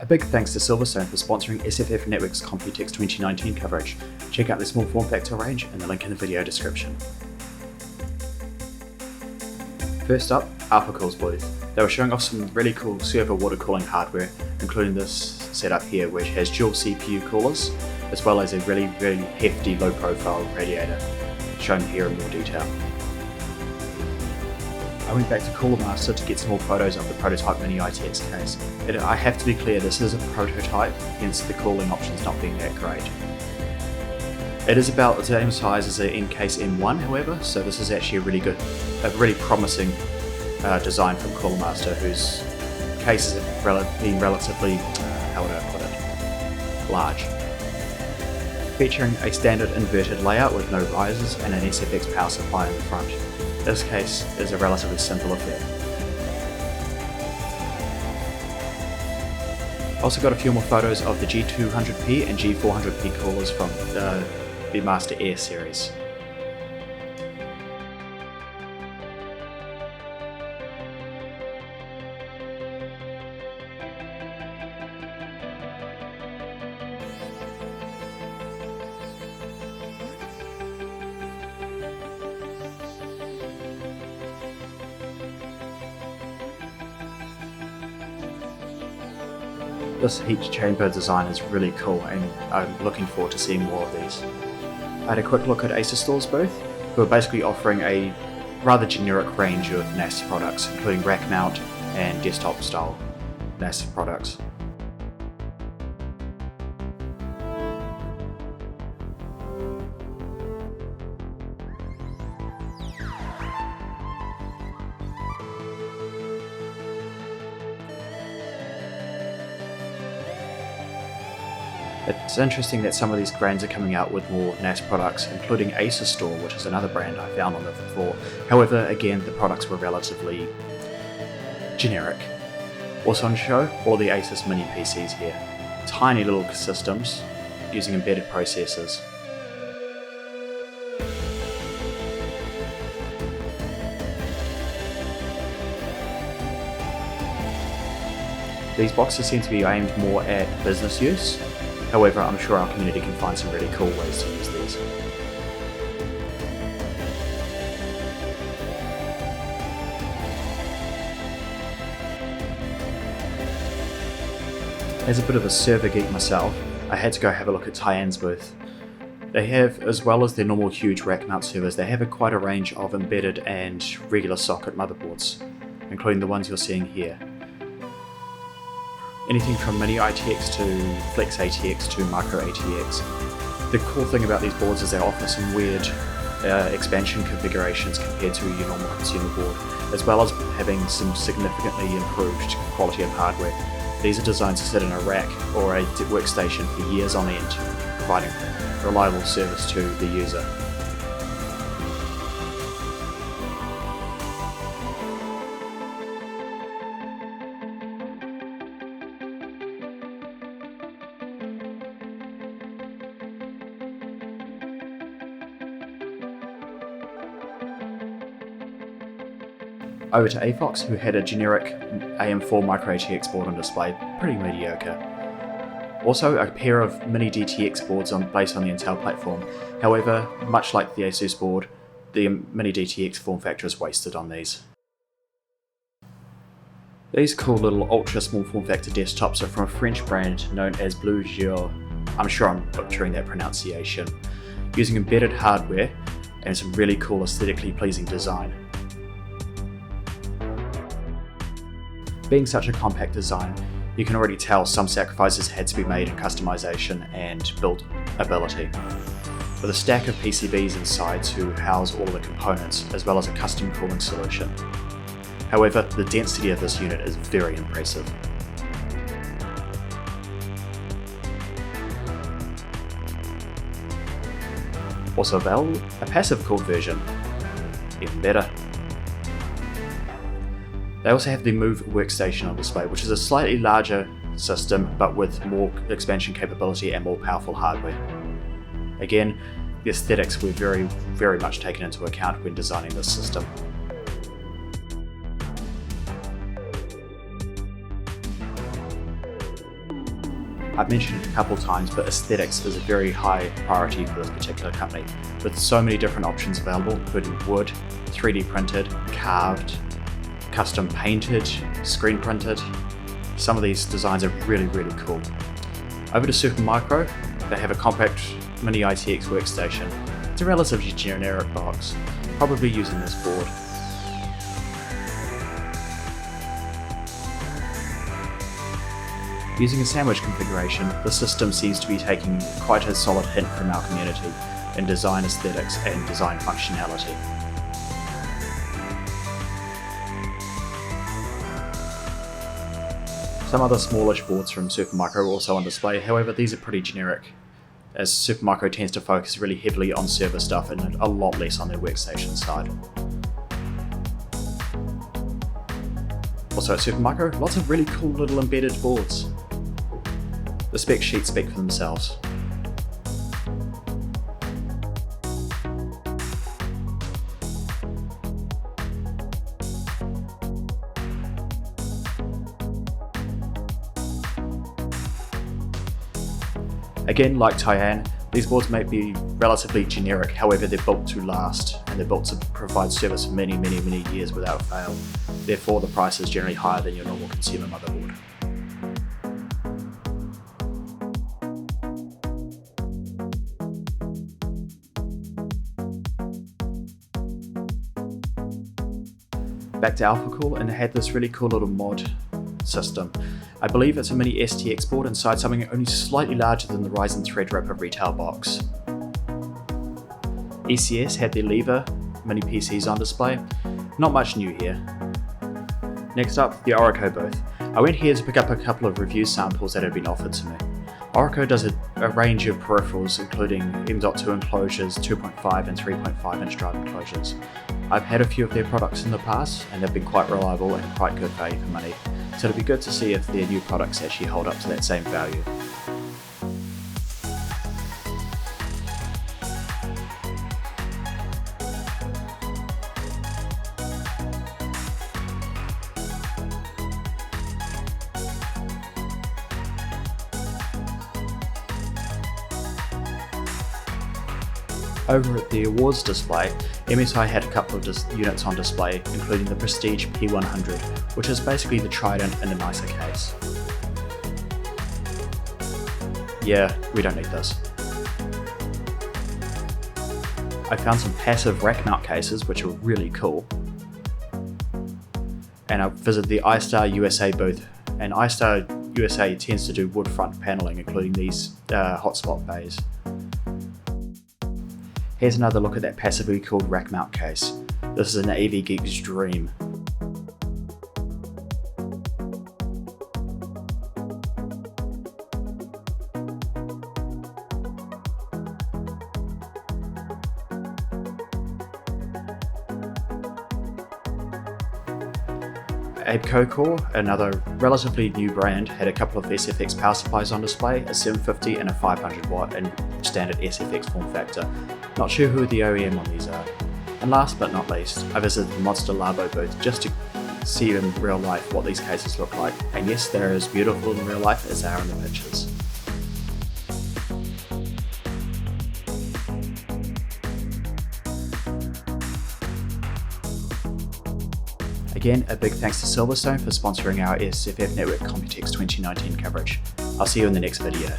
A big thanks to Silverstone for sponsoring sff.network's Computex 2019 coverage. Check out the small form factor range and the link in the video description. First up, Alphacools booth. They were showing off some really cool server water cooling hardware, including this setup here which has dual CPU coolers, as well as a really hefty low profile radiator, shown here in more detail. I went back to Cooler Master to get some more photos of the prototype mini ITX case. I have to be clear, this is a prototype, hence the cooling options not being that great. It is about the same size as the N-Case M1 however, so this is actually a really promising design from Cooler Master, whose cases have been relatively, large. Featuring a standard inverted layout with no risers and an SFX power supply in the front. This case is a relatively simple affair. Also got a few more photos of the G200p and G400p coolers from the Master Air series. This heat chamber design is really cool and I'm looking forward to seeing more of these. I had a quick look at Acer Store's booth, who are basically offering a rather generic range of NAS products, including rack mount and desktop style NAS products. It's interesting that some of these brands are coming out with more NAS products, including Acer Store, which is another brand I found on the floor. However, again, the products were relatively generic. Also on show, all the Asus mini PCs here. Tiny little systems using embedded processors. These boxes seem to be aimed more at business use. However, I'm sure our community can find some really cool ways to use these. As a bit of a server geek myself, I had to go have a look at Tyan's booth. They have, as well as their normal huge rack mount servers, they have quite a range of embedded and regular socket motherboards, including the ones you're seeing here. Anything from Mini ITX to Flex ATX to Micro ATX. The cool thing about these boards is they offer some weird expansion configurations compared to your normal consumer board, as well as having some significantly improved quality of hardware. These are designed to sit in a rack or a workstation for years on end, providing reliable service to the user. Over to AFOX, who had a generic AM4 Micro ATX board on display, pretty mediocre. Also a pair of mini DTX boards based on the Intel platform. However, much like the Asus board, the mini DTX form factor is wasted on these. These cool little ultra small form factor desktops are from a French brand known as Blue Jour. I'm sure I'm butchering that pronunciation. Using embedded hardware and some really cool aesthetically pleasing design. Being such a compact design, you can already tell some sacrifices had to be made in customization and build ability. With a stack of PCBs inside to house all the components, as well as a custom cooling solution. However, the density of this unit is very impressive. Also available, a passive cooled version. Even better. They also have the Move workstation on display, which is a slightly larger system, but with more expansion capability and more powerful hardware. Again, the aesthetics were very much taken into account when designing this system. I've mentioned it a couple times, but aesthetics is a very high priority for this particular company, with so many different options available, including wood, 3D printed, carved, custom painted, screen printed. Some of these designs are really, really cool. Over to Super Mikro, they have a compact mini ITX workstation. It's a relatively generic box, probably using this board. Using a sandwich configuration, the system seems to be taking quite a solid hint from our community in design aesthetics and design functionality. Some other smallish boards from Super Mikro are also on display, however these are pretty generic, as Super Mikro tends to focus really heavily on server stuff and a lot less on their workstation side. Also at Super Mikro, lots of really cool little embedded boards. The spec sheets speak for themselves. Again, like Tyann, these boards may be relatively generic, however they're built to last, and they're built to provide service for many, many, many years without fail. Therefore, the price is generally higher than your normal consumer motherboard. Back to AlphaCool, and they had this really cool little mod system. I believe it's a mini STX board inside something only slightly larger than the Ryzen Threadripper retail box. ECS had their Lever mini PCs on display. Not much new here. Next up, the Orico booth. I went here to pick up a couple of review samples that had been offered to me. Orico does a range of peripherals including M.2 enclosures, 2.5 and 3.5 inch drive enclosures. I've had a few of their products in the past and they've been quite reliable and quite good value for money, so it'll be good to see if their new products actually hold up to that same value. Over at the awards display, MSI had a couple of units on display, including the Prestige P100, which is basically the Trident in a nicer case. Yeah, we don't need this. I found some passive rack mount cases, which are really cool. And I visited the iStar USA booth, and iStar USA tends to do wood front paneling, including these hotspot bays. Here's another look at that passively cooled rack mount case. This is an AV geek's dream. ABCO Core, another relatively new brand, had a couple of SFX power supplies on display, a 750 and a 500 watt in standard SFX form factor. Not sure who the OEM on these are. And last but not least, I visited the Monster Labo booth just to see in real life what these cases look like. And yes, they're as beautiful in real life as they are in the pictures. Again, a big thanks to Silverstone for sponsoring our SFF Network Computex 2019 coverage. I'll see you in the next video.